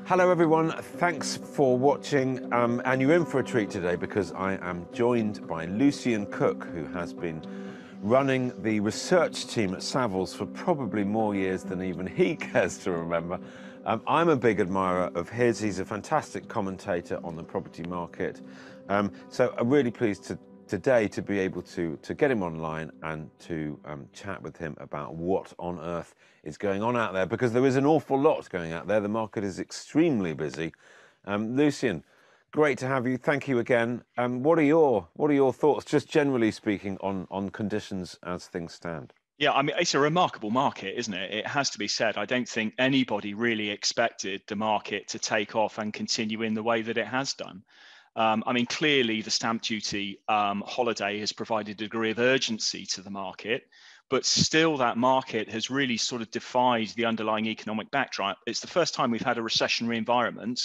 Hello everyone, thanks for watching, and you're in for a treat today because I am joined by Lucian Cook, who has been running the research team at Savills for probably more years than even he cares to remember. I'm a big admirer of his. He's a fantastic commentator on the property market. So I'm really pleased today to be able to get him online and to chat with him about what on earth is going on out there, because there is an awful lot going out there. The market is extremely busy. Lucian, great to have you. Thank you again. What are your thoughts, just generally speaking, on conditions as things stand? Yeah, I mean, it's a remarkable market, isn't it? It has to be said. I don't think anybody really expected the market to take off and continue in the way that it has done. I mean, clearly the stamp duty holiday has provided a degree of urgency to the market, but still that market has really sort of defied the underlying economic backdrop. It's the first time we've had a recessionary environment,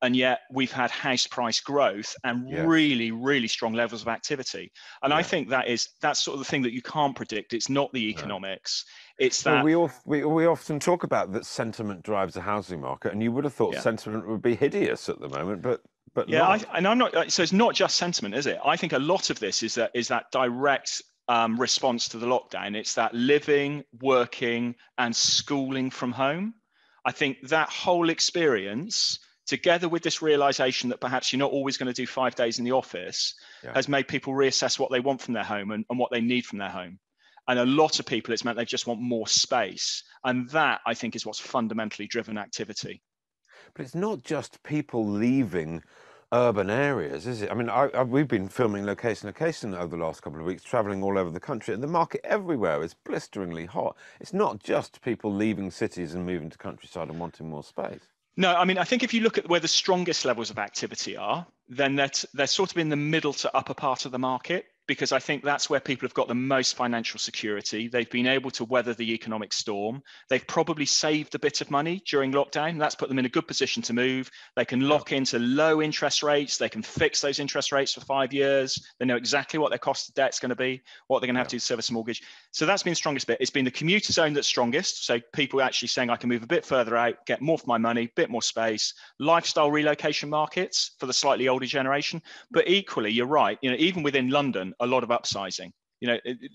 and yet we've had house price growth and Yes. really strong levels of activity. And I Yeah. think that's sort of the thing that you can't predict. It's not the No. economics. It's Well, that, we often talk about that sentiment drives the housing market, and you would have thought yeah. sentiment would be hideous at the moment, but Yeah, not. and I'm not. So it's not just sentiment, is it? I think a lot of this is that direct response to the lockdown. It's that living, working, and schooling from home. I think that whole experience, together with this realization that perhaps you're not always going to do 5 days in the office, Yeah. has made people reassess what they want from their home and what they need from their home. And a lot of people, it's meant they just want more space, and that I think is what's fundamentally driven activity. But it's not just people leaving urban areas, is it? I mean, we've been filming location over the last couple of weeks, traveling all over the country, and the market everywhere is blisteringly hot. It's not just people leaving cities and moving to countryside and wanting more space. No, I mean, I think if you look at where the strongest levels of activity are, then they're sort of in the middle to upper part of the market, because I think that's where people have got the most financial security. They've been able to weather the economic storm. They've probably saved a bit of money during lockdown. That's put them in a good position to move. They can Yeah. lock into low interest rates. They can fix those interest rates for 5 years. They know exactly what their cost of debt's going to be, what they're going to have Yeah. to do to service a mortgage. So that's been the strongest bit. It's been the commuter zone that's strongest. So people actually saying, I can move a bit further out, get more for my money, a bit more space. Lifestyle relocation markets for the slightly older generation. But equally, you're right, even within London, a lot of upsizing.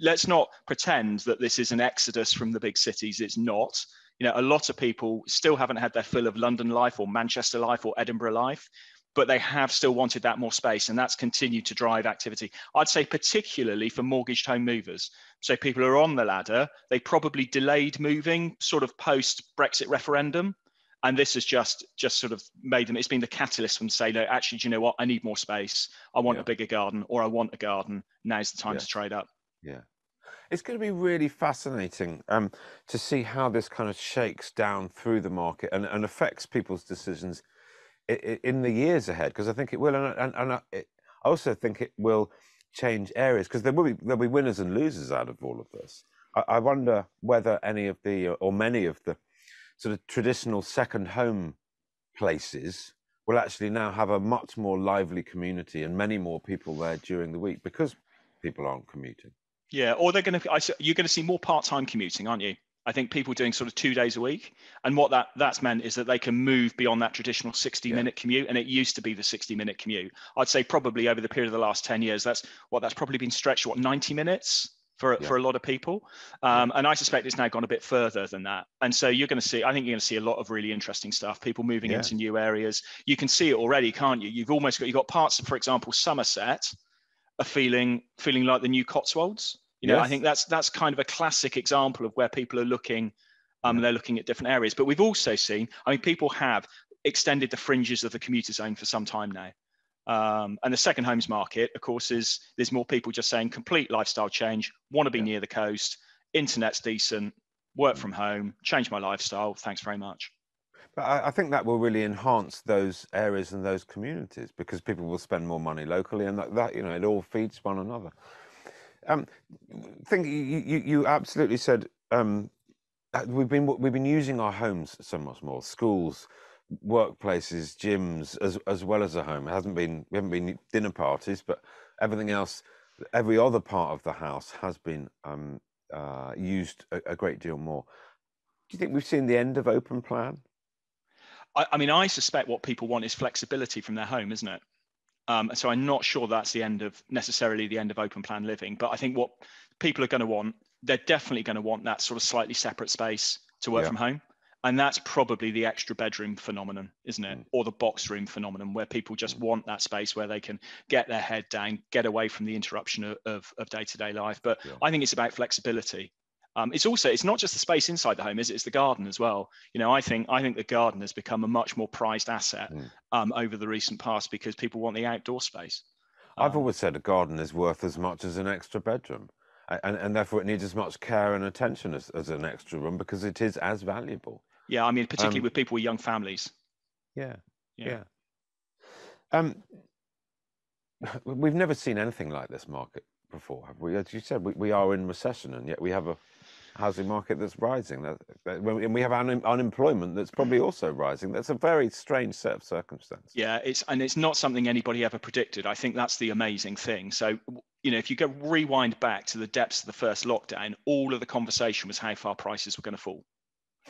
Let's not pretend that this is an exodus from the big cities. It's not. A lot of people still haven't had their fill of London life or Manchester life or Edinburgh life, but they have still wanted that more space, and that's continued to drive activity. I'd say particularly for mortgaged home movers. So people who are on the ladder, they probably delayed moving sort of post Brexit referendum. And this has just sort of made them, it's been the catalyst for them to say, no, actually, do you know what? I need more space. I want a Yeah. bigger garden, or I want a garden. Now's the time to Yes. trade up. Yeah. It's going to be really fascinating to see how this kind of shakes down through the market and affects people's decisions in the years ahead, because I think it will, I also think it will change areas, because there'll be winners and losers out of all of this. I wonder whether any of the or many of the sort of traditional second home places will actually now have a much more lively community and many more people there during the week because people aren't commuting. Yeah, or you're going to see more part-time commuting, aren't you? I think people doing sort of 2 days a week. And what that's meant is that they can move beyond that traditional Yeah, 60-minute commute. And it used to be the 60-minute commute. I'd say probably over the period of the last 10 years, that's probably been stretched, 90 minutes yeah, for a lot of people. yeah, And I suspect it's now gone a bit further than that. And so I think you're going to see a lot of really interesting stuff, people moving yeah, into new areas. You can see it already, can't you? You've got parts of, for example, Somerset are feeling like the new Cotswolds. I think yes, that's kind of a classic example of where people are looking. yeah, They're looking at different areas, but we've also seen. I mean, people have extended the fringes of the commuter zone for some time now. And the second homes market, of course, there's more people just saying complete lifestyle change, want to be yeah. near the coast, internet's decent, work Mm. from home, change my lifestyle. Thanks very much. But I think that will really enhance those areas and those communities, because people will spend more money locally, and that it all feeds one another. Um, think you absolutely said we've been using our homes so much more, schools, workplaces, gyms, as well as a home. We haven't been dinner parties, but everything else, every other part of the house has been used a great deal more. Do you think we've seen the end of open plan? I mean, I suspect what people want is flexibility from their home, isn't it? So I'm not sure that's necessarily the end of open plan living, but I think what people are going to want, they're definitely going to want that sort of slightly separate space to work from home. And that's probably the extra bedroom phenomenon, isn't it? Or the box room phenomenon, where people just want that space where they can get their head down, get away from the interruption of day-to-day life. But I think it's about flexibility. It's not just the space inside the home, is it? It's the garden as well. I think the garden has become a much more prized asset over the recent past because people want the outdoor space. I've always said a garden is worth as much as an extra bedroom, and therefore it needs as much care and attention as an extra room because it is as valuable. Yeah, I mean, particularly with people with young families. Yeah. We've never seen anything like this market before, have we? As you said, we are in recession, and yet we have a housing market that's rising, and we have unemployment that's probably also rising. That's a very strange set of circumstances. Yeah, it's not something anybody ever predicted. I think that's the amazing thing. So, if you rewind back to the depths of the first lockdown, all of the conversation was how far prices were going to fall.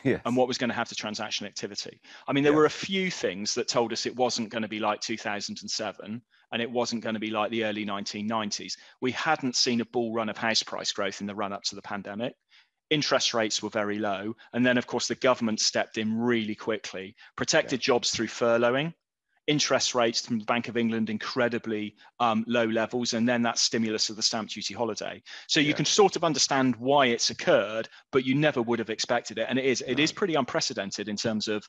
Yes. And what was going to have to transactional activity. I mean, there were a few things that told us it wasn't going to be like 2007 and it wasn't going to be like the early 1990s. We hadn't seen a bull run of house price growth in the run up to the pandemic. Interest rates were very low. And then, of course, the government stepped in really quickly, protected jobs through furloughing, interest rates from the Bank of England incredibly low levels, and then that stimulus of the stamp duty holiday. So you can sort of understand why it's occurred, but you never would have expected it. And it is pretty unprecedented in terms of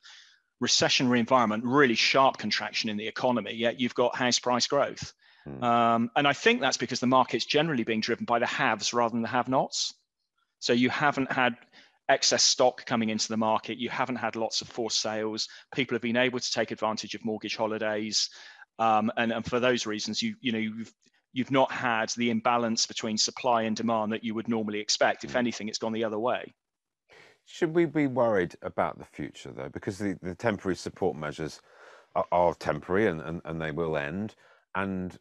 recessionary environment, really sharp contraction in the economy, yet you've got house price growth. And I think that's because the market's generally being driven by the haves rather than the have-nots. So you haven't had excess stock coming into the market. You haven't had lots of forced sales. People have been able to take advantage of mortgage holidays. And for those reasons, you've not had the imbalance between supply and demand that you would normally expect. If anything, it's gone the other way. Should we be worried about the future, though? Because the temporary support measures are temporary and they will end. And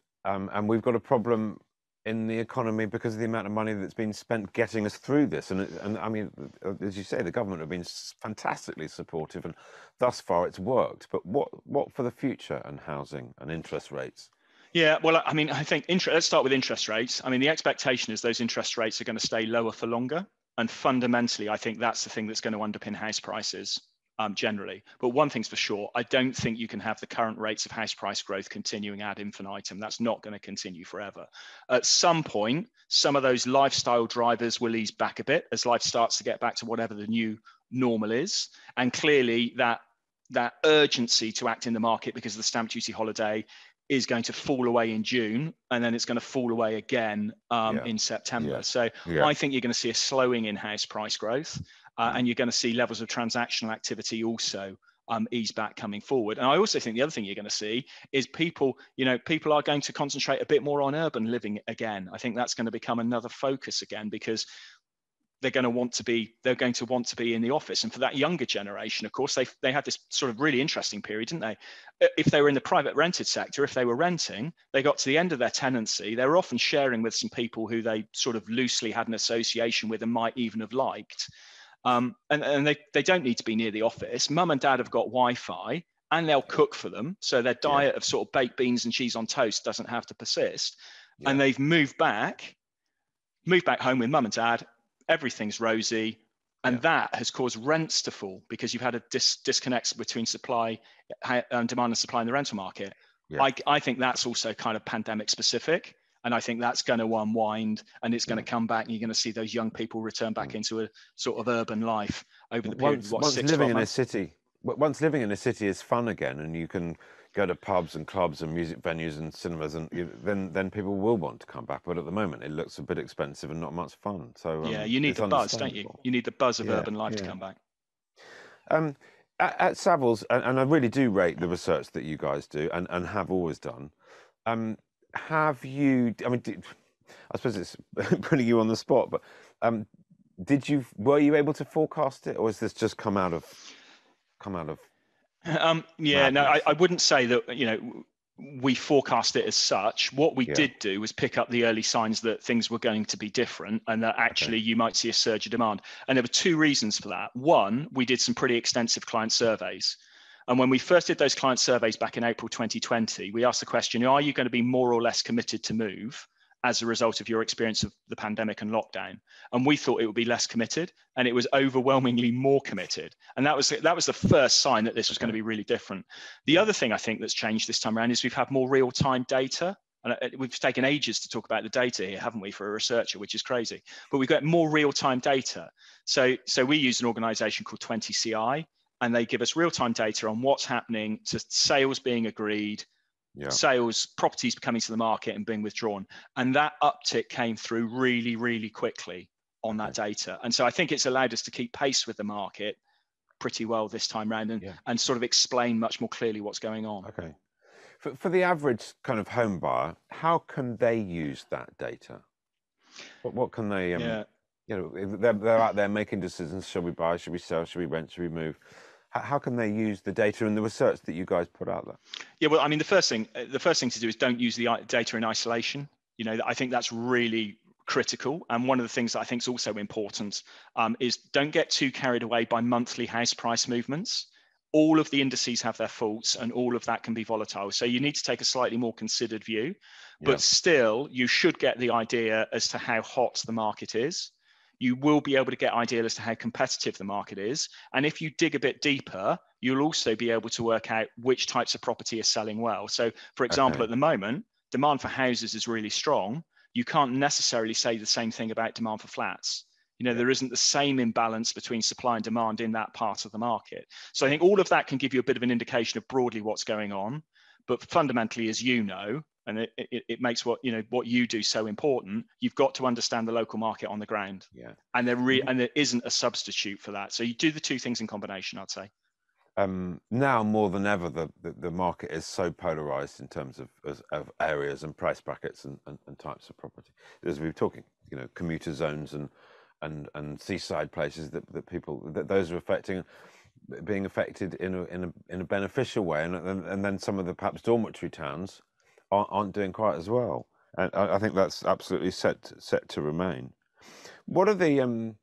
we've got a problem in the economy because of the amount of money that's been spent getting us through this. And I mean, as you say, the government have been fantastically supportive, and thus far it's worked. But what for the future and housing and interest rates? Yeah, well, I mean, I think let's start with interest rates. I mean, the expectation is those interest rates are going to stay lower for longer. And fundamentally, I think that's the thing that's going to underpin house prices generally. But one thing's for sure, I don't think you can have the current rates of house price growth continuing ad infinitum. That's not going to continue forever. At some point, some of those lifestyle drivers will ease back a bit as life starts to get back to whatever the new normal is. And clearly that urgency to act in the market because of the stamp duty holiday is going to fall away in June, and then it's going to fall away again in September. So I think you're going to see a slowing in house price growth, and you're going to see levels of transactional activity also ease back coming forward. And I also think the other thing you're going to see is people are going to concentrate a bit more on urban living again. I think that's going to become another focus again because they're going to want to be in the office. And for that younger generation, of course, they had this sort of really interesting period, didn't they? If they were in the private rented sector, if they were renting, they got to the end of their tenancy. They were often sharing with some people who they sort of loosely had an association with and might even have liked. And they don't need to be near the office. Mum and dad have got Wi-Fi and they'll cook for them. So their diet of sort of baked beans and cheese on toast doesn't have to persist. And they've moved back home with mum and dad. Everything's rosy, and that has caused rents to fall because you've had a disconnect between supply and demand and supply in the rental market. I think that's also kind of pandemic specific, and I think that's going to unwind and it's going to come back, and you're going to see those young people return back into a sort of urban life over the period of once living in a city. Once living in a city is fun again, and you can go to pubs and clubs and music venues and cinemas, and then people will want to come back. But at the moment, it looks a bit expensive and not much fun. So you need the buzz, don't you? You need the buzz of urban life to come back. At Savills, and I really do rate the research that you guys do and have always done. Have you? I mean, I suppose it's putting you on the spot, but were you able to forecast it, or has this just come out of? I wouldn't say that we forecast it as such. What we did do was pick up the early signs that things were going to be different, and that actually you might see a surge of demand. And there were two reasons for that. One, we did some pretty extensive client surveys, And when we first did those client surveys back in April 2020, we asked the question, are you going to be more or less committed to move as a result of your experience of the pandemic and lockdown? And we thought it would be less committed, and it was overwhelmingly more committed. And that was the first sign that this was going to be really different. The other thing I think that's changed this time around is we've had more real-time data. And we've taken ages to talk about the data here, haven't we, for a researcher, which is crazy. But we've got more real-time data. So we use an organization called 20CI, and they give us real-time data on what's happening to sales being agreed, sales, properties coming to the market and being withdrawn. And that uptick came through really, really quickly on that data. And so I think it's allowed us to keep pace with the market pretty well this time round and sort of explain much more clearly what's going on. Okay. For the average kind of home buyer, how can they use that data? What can they, they're out there making decisions. Shall we buy? Should we sell? Should we rent? Should we move? How can they use the data and the research that you guys put out there? Yeah, well, I mean, the first thing to do is don't use the data in isolation. I think that's really critical. And one of the things that I think is also important is don't get too carried away by monthly house price movements. All of the indices have their faults, and all of that can be volatile. So you need to take a slightly more considered view, but still you should get the idea as to how hot the market is. You will be able to get idea as to how competitive the market is. And if you dig a bit deeper, you'll also be able to work out which types of property are selling well. So for example, at the moment, demand for houses is really strong. You can't necessarily say the same thing about demand for flats. There isn't the same imbalance between supply and demand in that part of the market. So I think all of that can give you a bit of an indication of broadly what's going on. But fundamentally, as you know, and it makes what you do so important, you've got to understand the local market on the ground. And there isn't a substitute for that. So you do the two things in combination, I'd say. Now more than ever, the market is so polarized in terms of areas and price brackets and types of property. As we were talking, commuter zones and seaside places that people those are being affected in a beneficial way, and then some of the perhaps dormitory towns aren't doing quite as well. And I think that's absolutely set to remain. What are the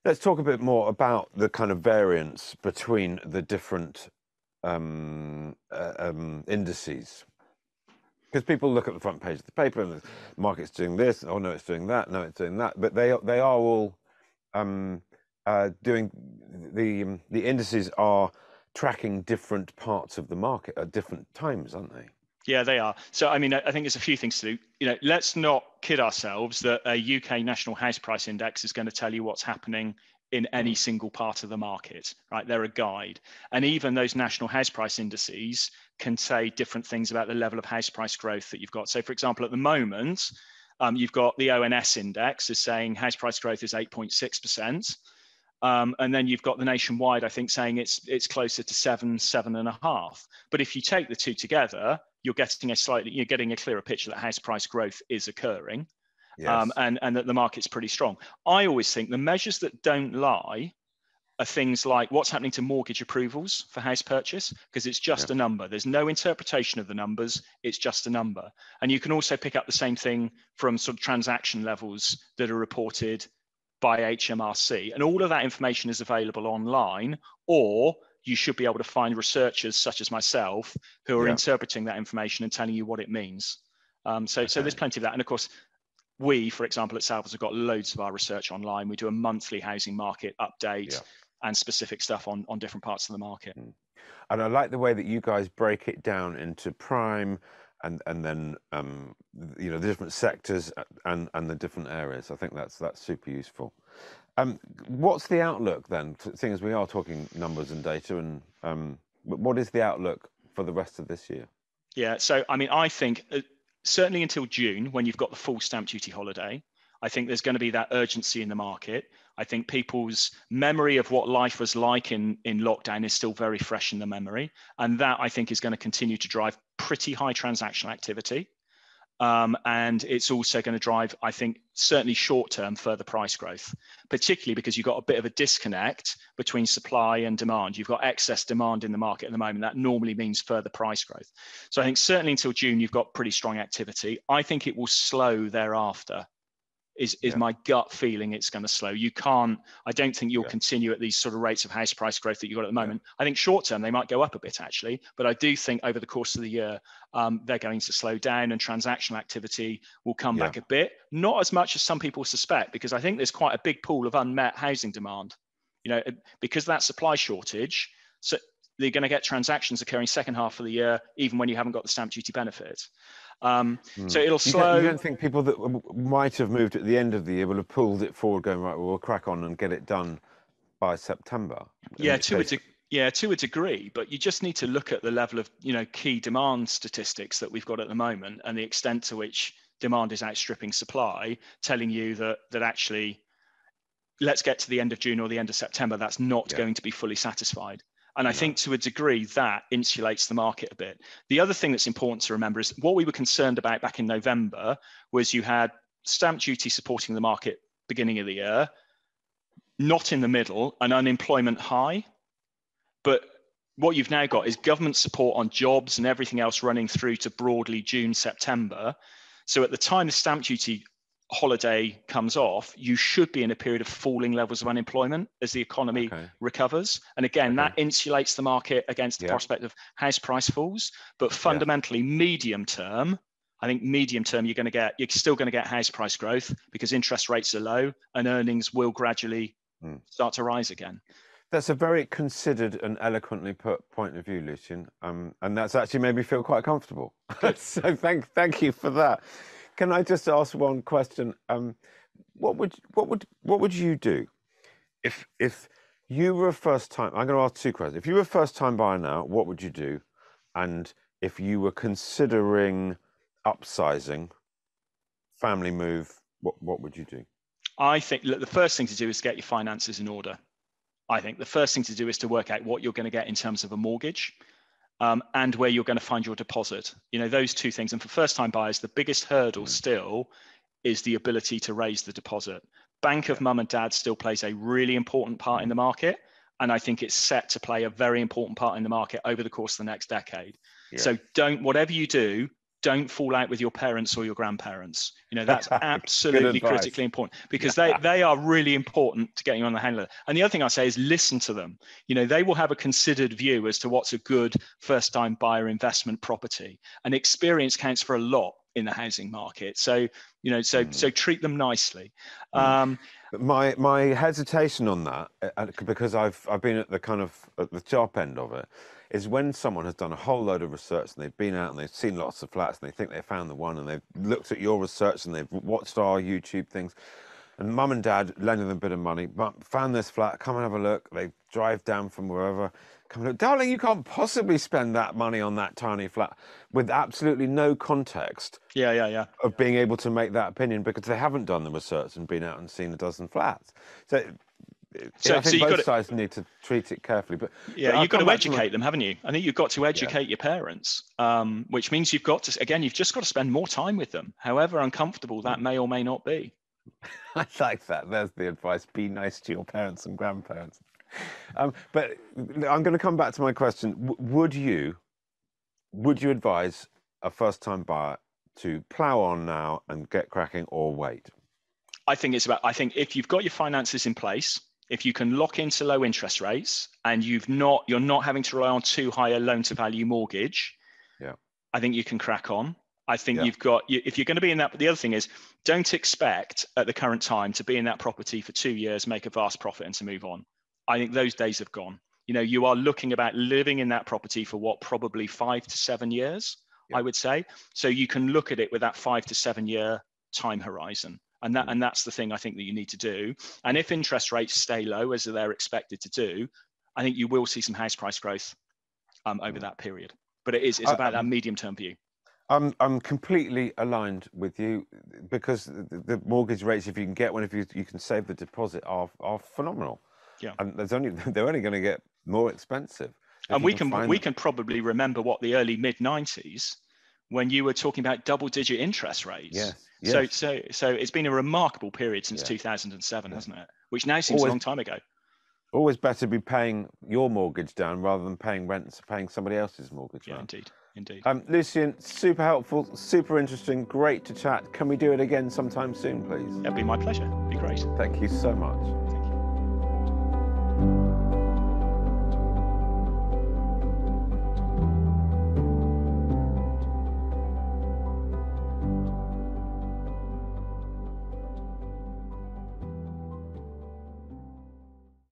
let's talk a bit more about the kind of variance between the different indices. Because people look at the front page of the paper and the market's doing this, oh no, it's doing that, no, it's doing that. But they are all doing, the indices are tracking different parts of the market at different times, aren't they? Yeah, they are. So, I mean, I think there's a few things to do. Let's not kid ourselves that a UK National House Price Index is going to tell you what's happening in any single part of the market, right? They're a guide. And even those national house price indices can say different things about the level of house price growth that you've got. So for example, at the moment, you've got the ONS index is saying house price growth is 8.6%. And then you've got the nationwide, I think, saying it's closer to 7.5. But if you take the two together, you're getting a clearer picture that house price growth is occurring. Yes. And that the market's pretty strong. I always think the measures that don't lie are things like what's happening to mortgage approvals for house purchase, because it's just a number. There's no interpretation of the numbers. It's just a number. And you can also pick up the same thing from sort of transaction levels that are reported by HMRC. And all of that information is available online, or you should be able to find researchers such as myself who are interpreting that information and telling you what it means. So there's plenty of that. And of course, we, for example, at Savills have got loads of our research online. We do a monthly housing market update and specific stuff on different parts of the market. And I like the way that you guys break it down into prime and then the different sectors and the different areas. I think that's super useful. What's the outlook then? Seeing as we are talking numbers and data, and what is the outlook for the rest of this year? Yeah, so I mean, I think certainly until June, when you've got the full stamp duty holiday, I think there's going to be that urgency in the market. I think people's memory of what life was like in lockdown is still very fresh in the memory. And that, I think, is going to continue to drive pretty high transactional activity. And it's also going to drive, I think, certainly short-term further price growth, particularly because you've got a bit of a disconnect between supply and demand. You've got excess demand in the market at the moment. That normally means further price growth. So I think certainly until June, you've got pretty strong activity. I think it will slow thereafter. is my gut feeling it's going to slow. I don't think you'll continue at these sort of rates of house price growth that you've got at the moment. I think short term, they might go up a bit actually, but I do think over the course of the year, they're going to slow down and transactional activity will come back a bit. Not as much as some people suspect, because I think there's quite a big pool of unmet housing demand, because that supply shortage. So they're going to get transactions occurring second half of the year, even when you haven't got the stamp duty benefit. So it'll slow. You don't think people that might have moved at the end of the year will have pulled it forward, going, right, well, we'll crack on and get it done by September? To a degree, but you just need to look at the level of key demand statistics that we've got at the moment and the extent to which demand is outstripping supply, telling you that actually, let's get to the end of June or the end of September, that's not going to be fully satisfied. And I think to a degree that insulates the market a bit. The other thing that's important to remember is what we were concerned about back in November was you had stamp duty supporting the market beginning of the year, not in the middle, and unemployment high. But what you've now got is government support on jobs and everything else running through to broadly June, September. So at the time the stamp duty holiday comes off, you should be in a period of falling levels of unemployment as the economy recovers. And again, that insulates the market against the prospect of house price falls. But fundamentally, medium term, I think medium term, you're still going to get house price growth because interest rates are low and earnings will gradually start to rise again. That's a very considered and eloquently put point of view, Lucian. And that's actually made me feel quite comfortable. So thank you for that. Can I just ask one question? What would you do if you were a first time? I'm going to ask two questions. If you were a first time buyer now, what would you do? And if you were considering upsizing, family move, what would you do? I think the first thing to do is get your finances in order. I think the first thing to do is to work out what you're going to get in terms of a mortgage. And where you're going to find your deposit. Those two things. And for first-time buyers, the biggest hurdle still is the ability to raise the deposit. Bank of mum and dad still plays a really important part in the market. And I think it's set to play a very important part in the market over the course of the next decade. So whatever you do, don't fall out with your parents or your grandparents. That's absolutely critically important because they are really important to getting you on the handle. And the other thing I say is listen to them. They will have a considered view as to what's a good first-time buyer investment property, and experience counts for a lot in the housing market. So treat them nicely. My hesitation on that, because I've been at the sharp end of it, is when someone has done a whole load of research and they've been out and they've seen lots of flats and they think they found the one and they've looked at your research and they've watched our YouTube things, and mum and dad lending them a bit of money, found this flat, come and have a look. They drive down from wherever, come and look. Darling, you can't possibly spend that money on that tiny flat, with absolutely no context of being able to make that opinion because they haven't done the research and been out and seen a dozen flats. So I think both sides need to treat it carefully. But you've got to educate them, haven't you? I think you've got to educate your parents, which means you've just got to spend more time with them, however uncomfortable that may or may not be. I like that. There's the advice. Be nice to your parents and grandparents. But I'm going to come back to my question. Would you advise a first-time buyer to plough on now and get cracking, or wait? I think if you've got your finances in place, if you can lock into low interest rates and you're not having to rely on too high a loan to value mortgage, I think you can crack on. I think if you're going to be in that, but the other thing is, don't expect at the current time to be in that property for 2 years, make a vast profit and to move on. I think those days have gone. You are looking about living in that property for probably 5 to 7 years, I would say. So you can look at it with that 5 to 7 year time horizon. And that's the thing I think that you need to do. And if interest rates stay low, as they're expected to do, I think you will see some house price growth over that period. But it's about that medium-term view. I'm completely aligned with you, because the mortgage rates, if you can get one, if you can save the deposit, are phenomenal. And they're only going to get more expensive. And we can probably remember what the early mid-90s, when you were talking about double-digit interest rates. Yes. So it's been a remarkable period since 2007, hasn't it? Which now seems a long time ago. Always better to be paying your mortgage down rather than paying rent, paying somebody else's mortgage Yeah, down. indeed, indeed. Lucian, super helpful, super interesting, great to chat. Can we do it again sometime soon, please? It'd be my pleasure. It'd be great. Thank you so much.